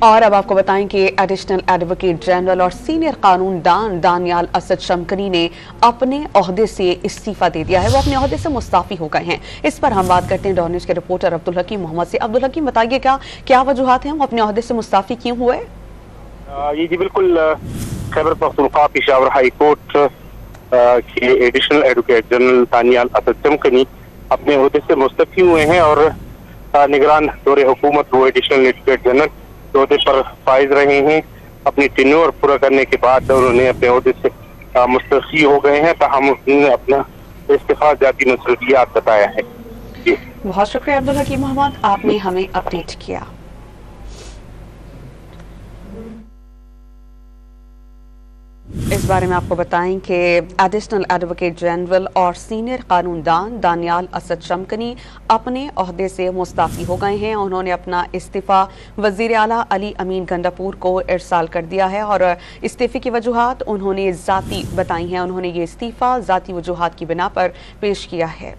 और अब आपको बताएं कि एडिशनल एडवोकेट जनरल और सीनियर कानून दान दानियाल असद शमकनी ने अपने ओहदे से इस्तीफा दे दिया है। वो अपने ओहदे से मुस्ताफी हो गए हैं। इस पर हम बात करते हैं डॉन न्यूज़ के रिपोर्टर अब्दुल हकीम मोहम्मद से। अब्दुल हकीम, बताइएगा क्या वजूहात हैं, वो अपने ओहदे से मुस्ताफी क्यों हुए? जी बिल्कुल, खैबर पख्तूनख्वा पेशावर हाई कोर्ट के additional advocate general Daniyal Asad Shamkani अपने ओहदे से मुस्तफी हुए हैं और निगरान दौरे हुकूमत वो एडिशनल एडवोकेट जनरल ओहदे पर फाइज रहे हैं। अपनी टेन्योर पूरा करने के बाद उन्होंने अपने ओहदे से मुस्तफी हो गए हैं, ताहम उन्होंने अपना इस्तीफा जाती मसरूफियात बताया है। जी बहुत शुक्रिया अब्दुल हकीम मोहम्मद, आपने हमें अपडेट किया। इस बारे में आपको बताएं कि एडिशनल एडवोकेट जनरल और सीनियर कानूनदान दानियाल असद शमकनी अपने ओहदे से मुस्ताफी हो गए हैं। उन्होंने अपना इस्तीफा वजीर आला अली अमीन गंडापुर को इरसाल कर दिया है और इस्तीफे की वजूहात उन्होंने ज़ाती बताई हैं। उन्होंने ये इस्तीफा ज़ाती वजूहात की बिना पर पेश किया है।